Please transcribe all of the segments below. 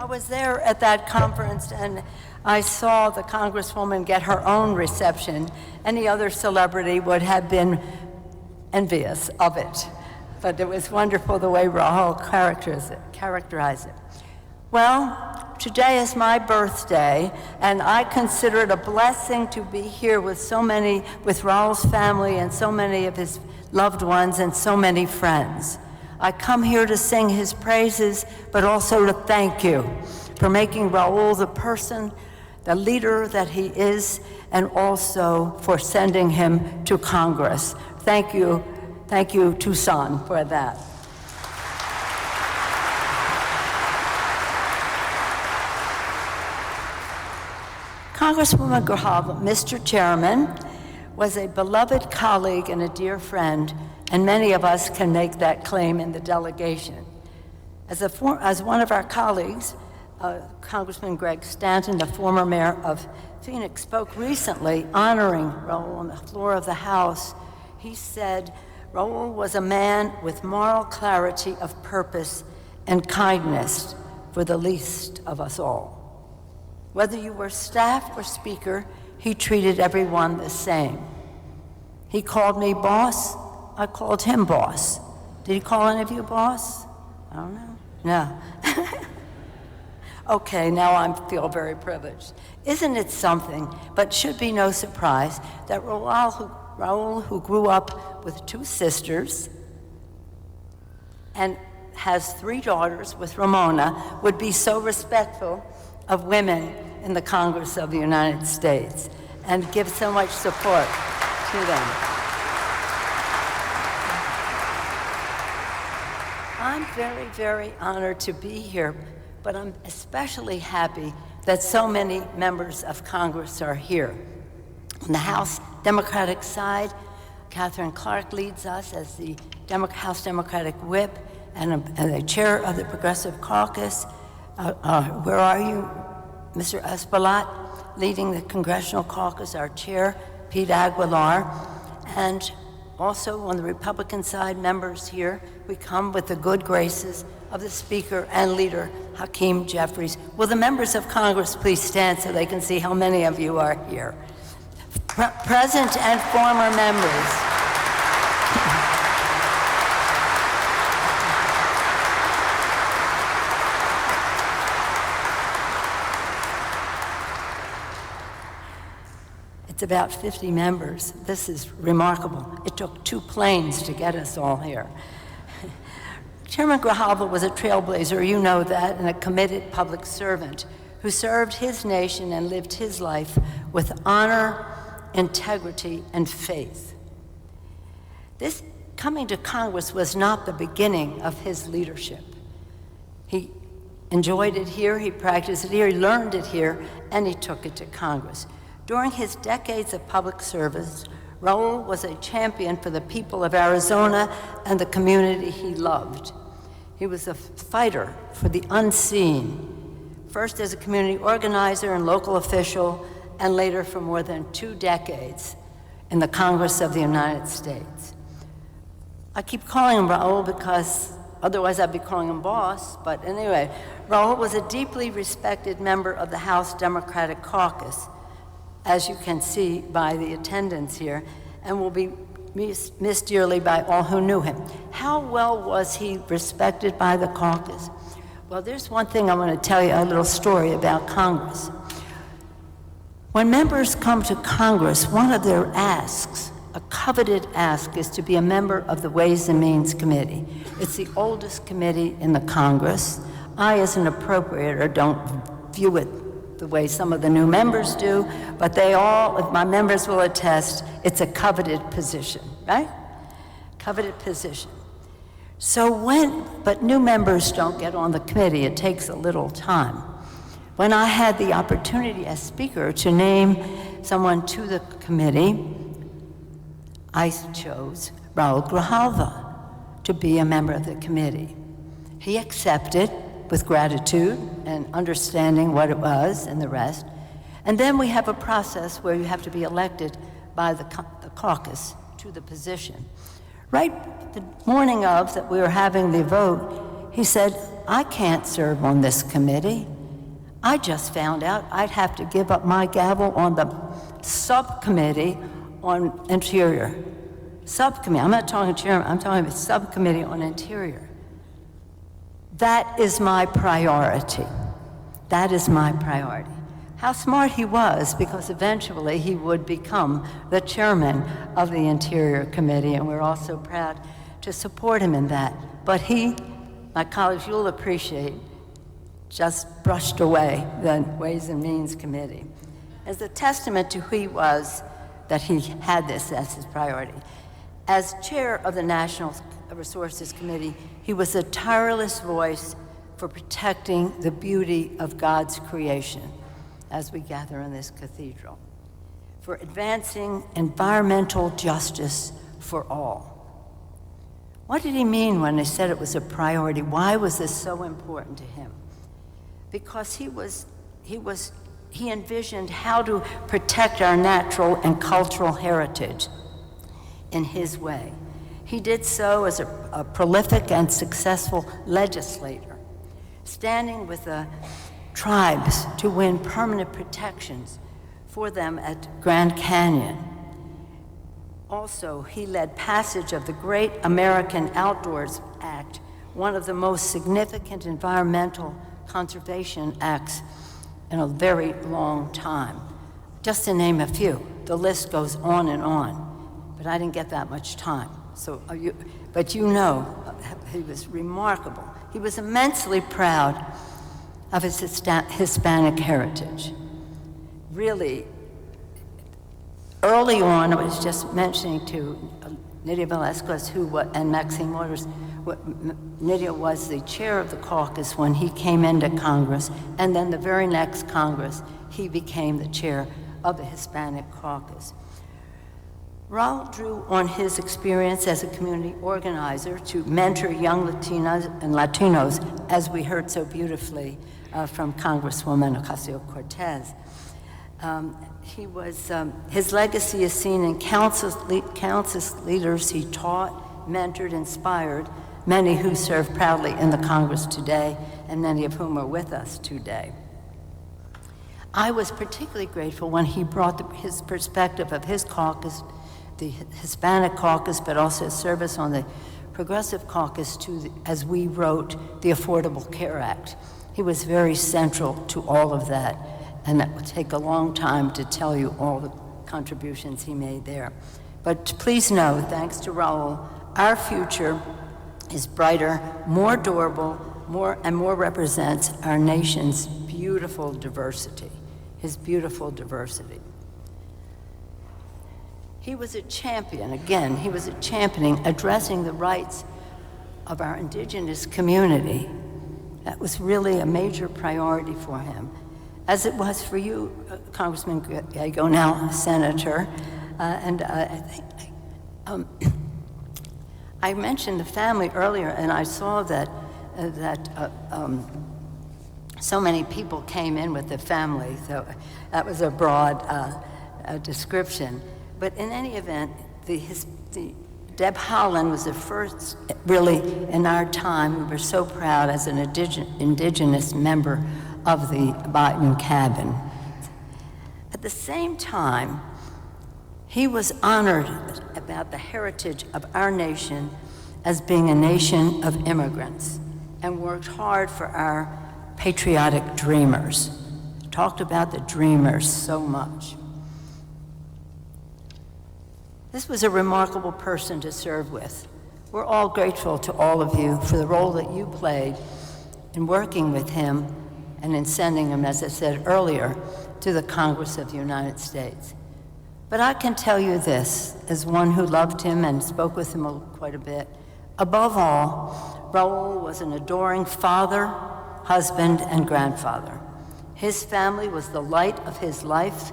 I was there at that conference, and I saw the Congresswoman get her own reception. Any other celebrity would have been envious of it. But it was wonderful the way Raul characterized it. Well, today is my birthday, and I consider it a blessing to be here with Raul's family and so many of his loved ones and so many friends. I come here to sing his praises, but also to thank you for making Raul the person, the leader that he is, and also for sending him to Congress. Thank you, Tucson, for that. Congresswoman Grijalva, Mr. Chairman, was a beloved colleague and a dear friend, and many of us can make that claim in the delegation. As one of our colleagues, Congressman Greg Stanton, the former mayor of Phoenix, spoke recently honoring Raul on the floor of the House. He said, Raul was a man with moral clarity of purpose and kindness for the least of us all. Whether you were staff or speaker, he treated everyone the same. He called me boss, I called him boss. Did he call any of you boss? I don't know. No. Okay, now I feel very privileged. Isn't it something, but should be no surprise, that Raul, who grew up with 2 sisters and has 3 daughters with Ramona, would be so respectful of women in the Congress of the United States and give so much support to them. I'm very, very honored to be here, but I'm especially happy that so many members of Congress are here. On the House Democratic side, Catherine Clark leads us as the House Democratic Whip and the chair of the Progressive Caucus. Where are you? Mr. Espaillat, leading the Congressional Caucus, our chair, Pete Aguilar, and also on the Republican side, members here, we come with the good graces of the Speaker and Leader, Hakeem Jeffries. Will the members of Congress please stand so they can see how many of you are here? Present and former members. It's about 50 members. This is remarkable. It took 2 planes to get us all here. Chairman Grijalva was a trailblazer, you know that, and a committed public servant who served his nation and lived his life with honor, integrity, and faith. This coming to Congress was not the beginning of his leadership. He enjoyed it here, he practiced it here, he learned it here, and he took it to Congress. During his decades of public service, Raul was a champion for the people of Arizona and the community he loved. He was a fighter for the unseen, first as a community organizer and local official, and later for more than 2 decades in the Congress of the United States. I keep calling him Raul because otherwise I'd be calling him boss, but anyway, Raul was a deeply respected member of the House Democratic Caucus, as you can see by the attendance here, and will be missed dearly by all who knew him. How well was he respected by the caucus? Well, there's one thing I want to tell you, a little story about Congress. When members come to Congress, one of their asks, a coveted ask, is to be a member of the Ways and Means Committee. It's the oldest committee in the Congress. I, as an appropriator, don't view it the way some of the new members do, but they all, if my members will attest, it's a coveted position, right? Coveted position. But new members don't get on the committee, it takes a little time. When I had the opportunity as Speaker to name someone to the committee, I chose Raul Grijalva to be a member of the committee. He accepted with gratitude and understanding what it was and the rest. And then we have a process where you have to be elected by the caucus to the position. Right the morning of that we were having the vote, he said, I can't serve on this committee. I just found out I'd have to give up my gavel on the subcommittee on Interior. Subcommittee, I'm not talking chairman, I'm talking about subcommittee on Interior. That is my priority. That is my priority. How smart he was, because eventually he would become the chairman of the Interior Committee, and we're also proud to support him in that. But he, my colleagues, you'll appreciate, just brushed away the Ways and Means Committee. As a testament to who he was, that he had this as his priority. As chair of the National Resources Committee, he was a tireless voice for protecting the beauty of God's creation as we gather in this cathedral, for advancing environmental justice for all. What did he mean when he said it was a priority? Why was this so important to him? Because he envisioned how to protect our natural and cultural heritage in his way. He did so as a prolific and successful legislator, standing with the tribes to win permanent protections for them at Grand Canyon. Also, he led passage of the Great American Outdoors Act, one of the most significant environmental conservation acts in a very long time. Just to name a few, the list goes on, but I didn't get that much time. But you know, he was remarkable. He was immensely proud of his Hispanic heritage. Really, early on, I was just mentioning to Nydia Velasquez, and Maxine Waters, Nydia was the chair of the caucus when he came into Congress, and then the very next Congress, he became the chair of the Hispanic caucus. Raul drew on his experience as a community organizer to mentor young Latinas and Latinos, as we heard so beautifully from Congresswoman Ocasio-Cortez. His legacy is seen in countless leaders he taught, mentored, inspired, many who serve proudly in the Congress today, and many of whom are with us today. I was particularly grateful when he brought his perspective of his caucus, the Hispanic caucus, but also his service on the Progressive Caucus as we wrote the Affordable Care Act. He was very central to all of that, and that would take a long time to tell you all the contributions he made there. But please know, thanks to Raul, our future is brighter, more durable, more represents our nation's beautiful diversity, his beautiful diversity. He was a champion, again, he was a championing, addressing the rights of our indigenous community. That was really a major priority for him, as it was for you, Congressman Grijalva, now Senator. I mentioned the family earlier, and I saw that so many people came in with the family, so that was a broad description. But in any event, Deb Haaland was the first, really, in our time. We were so proud as an indigenous member of the Biden cabin. At the same time, he was honored about the heritage of our nation as being a nation of immigrants, and worked hard for our patriotic dreamers. Talked about the dreamers so much. This was a remarkable person to serve with. We're all grateful to all of you for the role that you played in working with him and in sending him, as I said earlier, to the Congress of the United States. But I can tell you this, as one who loved him and spoke with him quite a bit, above all, Raul was an adoring father, husband, and grandfather. His family was the light of his life.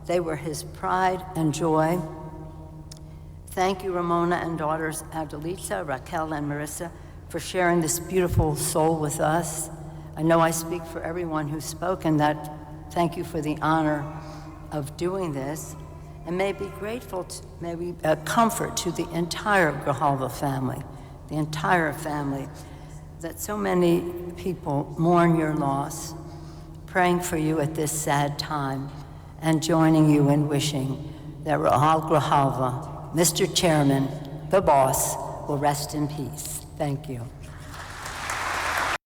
They were his pride and joy. Thank you, Ramona and daughters Adelita, Raquel, and Marissa, for sharing this beautiful soul with us. I know I speak for everyone who spoke, and that thank you for the honor of doing this. And may be grateful, may we comfort to the entire Grijalva family, the entire family, that so many people mourn your loss. praying for you at this sad time and joining you in wishing that Rahul Grijalva, Mr. Chairman, the boss, will rest in peace. Thank you.